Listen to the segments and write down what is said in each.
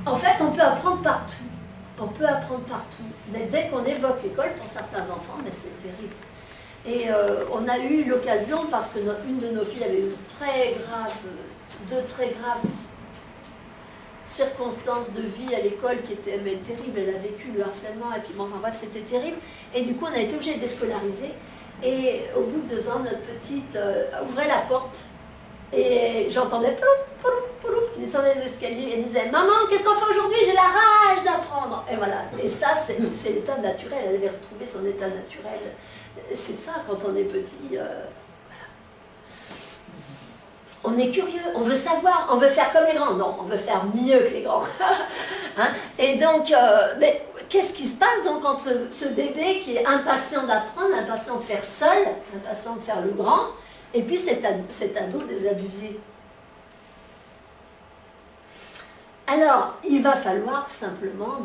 En fait, on peut apprendre partout. On peut apprendre partout. Mais dès qu'on évoque l'école, pour certains enfants, mais c'est terrible. Et on a eu l'occasion, parce que une de nos filles avait eu deux très graves circonstances de vie à l'école qui étaient terribles. Elle a vécu le harcèlement, et puis bon, enfin bref, c'était terrible. Et du coup, on a été obligé de déscolariser. Et au bout de 2 ans, notre petite ouvrait la porte. Et j'entendais qui descendait les escaliers et me disait « Maman, qu'est-ce qu'on fait aujourd'hui? J'ai la rage d'apprendre !» Et voilà. Et ça, c'est l'état naturel. Elle avait retrouvé son état naturel. C'est ça, quand on est petit. Voilà. On est curieux, on veut savoir, on veut faire comme les grands. Non, on veut faire mieux que les grands. Hein? Et donc, mais qu'est-ce qui se passe donc entre ce bébé qui est impatient d'apprendre, impatient de faire seul, impatient de faire le grand, et puis cet ado désabusé? Alors, il va falloir simplement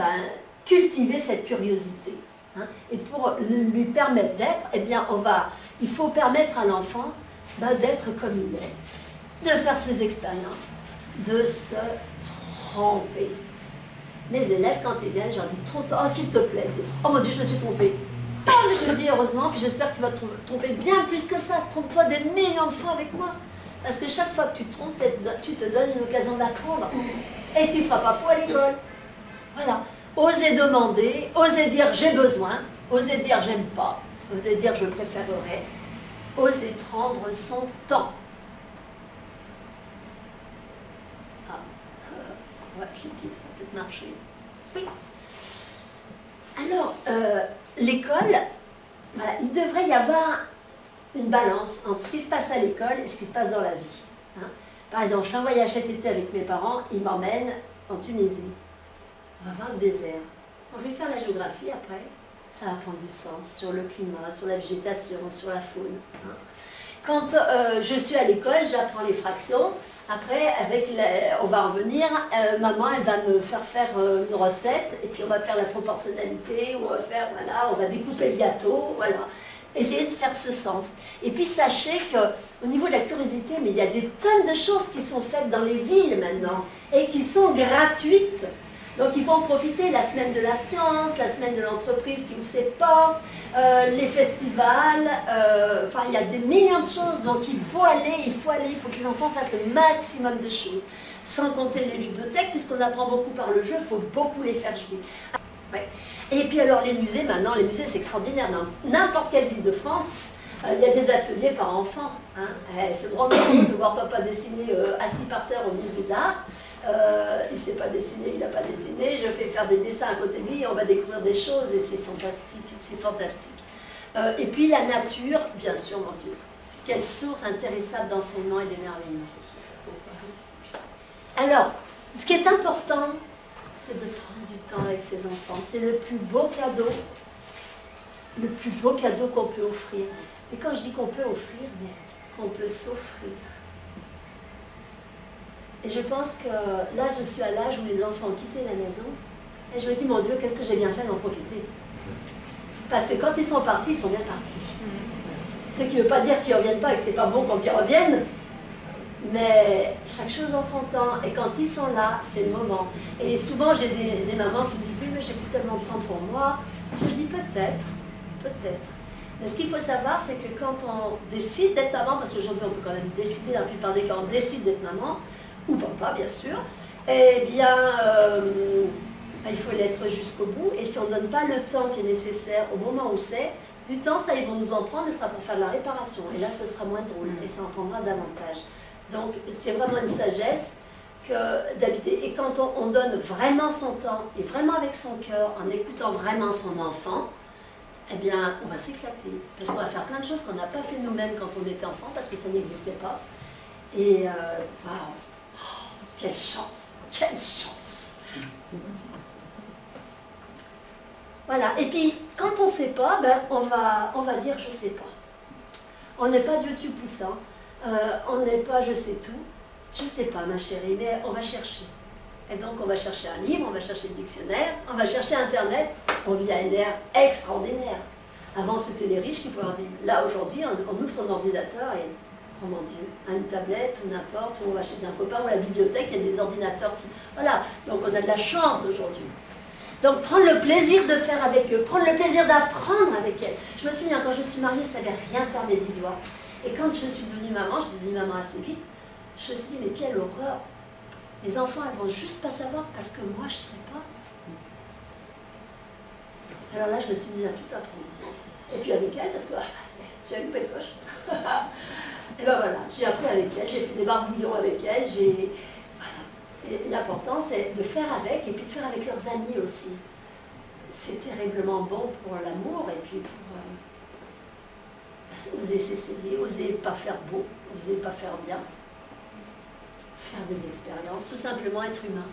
cultiver cette curiosité. Hein, et pour lui permettre d'être, eh bien, il faut permettre à l'enfant d'être comme il est, de faire ses expériences, de se tromper. Mes élèves, quand ils viennent, je leur dis « Oh, s'il te plaît, oh mon Dieu, je me suis trompée. » Oh, mais je le dis heureusement, puis j'espère que tu vas te tromper bien plus que ça. Trompe-toi des millions de fois avec moi. Parce que chaque fois que tu te trompes, tu te donnes une occasion d'apprendre. Et tu ne feras pas faux à l'école. Voilà. Oser demander, oser dire j'ai besoin, oser dire j'aime pas, oser dire je préférerais, oser prendre son temps. Ah, on va cliquer, ça va peut-être marcher. Oui. Alors, l'école, voilà, il devrait y avoir une balance entre ce qui se passe à l'école et ce qui se passe dans la vie. Hein. Par exemple, je fais un voyage cet été avec mes parents, ils m'emmènent en Tunisie. On va voir le désert. Bon, je vais faire la géographie après. Ça va prendre du sens sur le climat, sur la végétation, sur la faune. Hein. Quand je suis à l'école, j'apprends les fractions. Après, on va revenir. Maman, elle va me faire une recette. Et puis, on va faire la proportionnalité. On va découper le gâteau. Voilà. Essayez de faire ce sens. Et puis sachez qu'au niveau de la curiosité, mais il y a des tonnes de choses qui sont faites dans les villes maintenant et qui sont gratuites. Donc il faut en profiter, la semaine de la science, la semaine de l'entreprise qui vous ses portes, les festivals, enfin il y a des millions de choses, donc il faut que les enfants fassent le maximum de choses. Sans compter les ludothèques, puisqu'on apprend beaucoup par le jeu, il faut beaucoup les faire jouer. Ouais. Et puis alors les musées, maintenant, les musées c'est extraordinaire. Dans n'importe quelle ville de France, il y a des ateliers par enfant. Hein. C'est drôle de voir papa dessiner assis par terre au musée d'art. Il ne sait pas dessiner, il n'a pas dessiné. Je fais faire des dessins à côté de lui et on va découvrir des choses et c'est fantastique. C'est fantastique. Et puis la nature, bien sûr, mon Dieu. Quelle source intéressante d'enseignement et d'émerveillement. Alors, ce qui est important, c'est de prendre du temps avec ses enfants. C'est le plus beau cadeau qu'on peut offrir. Et quand je dis qu'on peut offrir, mais qu'on peut s'offrir. Et je pense que là, je suis à l'âge où les enfants ont quitté la maison. Et je me dis, mon Dieu, qu'est-ce que j'ai bien fait d'en profiter. Parce que quand ils sont partis, ils sont bien partis. Ce qui ne veut pas dire qu'ils ne reviennent pas et que ce n'est pas bon quand ils reviennent. Mais chaque chose en son temps, et quand ils sont là, c'est le moment. Et souvent, j'ai des mamans qui me disent « Oui, mais j'ai plus tellement de temps pour moi. » Je dis « Peut-être, peut-être. » Mais ce qu'il faut savoir, c'est que quand on décide d'être maman, parce qu'aujourd'hui, on peut quand même décider, dans la plupart des cas, on décide d'être maman, ou papa, bien sûr, eh bien, il faut l'être jusqu'au bout. Et si on ne donne pas le temps qui est nécessaire au moment où c'est, du temps, ça, ils vont nous en prendre, et ce sera pour faire de la réparation. Et là, ce sera moins drôle, et ça en prendra davantage. Donc, c'est vraiment une sagesse d'habiter. Et quand on donne vraiment son temps, et vraiment avec son cœur, en écoutant vraiment son enfant, eh bien, on va s'éclater. Parce qu'on va faire plein de choses qu'on n'a pas fait nous-mêmes quand on était enfant, parce que ça n'existait pas. Et, waouh, quelle chance, quelle chance. Voilà, et puis, quand on ne sait pas, ben, on va dire « je ne sais pas ». On n'est pas Dieu tout-puissant. On n'est pas je sais tout, je ne sais pas ma chérie, mais on va chercher. Et donc on va chercher un livre, on va chercher le dictionnaire, on va chercher Internet, on vit à une ère extraordinaire. Avant c'était les riches qui pouvaient en vivre. Là aujourd'hui on ouvre son ordinateur et oh mon Dieu, à une tablette ou n'importe, ou on va chez un copain ou à la bibliothèque, il y a des ordinateurs qui... Voilà, donc on a de la chance aujourd'hui. Donc prendre le plaisir de faire avec eux, prendre le plaisir d'apprendre avec elles. Je me souviens, quand je suis mariée, je ne savais rien faire mes 10 doigts. Et quand je suis devenue maman, je suis devenue maman assez vite, je me suis dit, mais quelle horreur. Les enfants, elles vont juste pas savoir parce que moi, je ne sais pas. Alors là, je me suis dit à tout apprendre. Et puis avec elle, parce que j'ai une belle poche. Et ben voilà, j'ai appris avec elle, j'ai fait des barbouillons avec elle, voilà. Et l'important, c'est de faire avec, et puis de faire avec leurs amis aussi. C'est terriblement bon pour l'amour, et puis pour oser s'essayer, oser pas faire beau, oser pas faire bien. Faire des expériences, tout simplement être humain.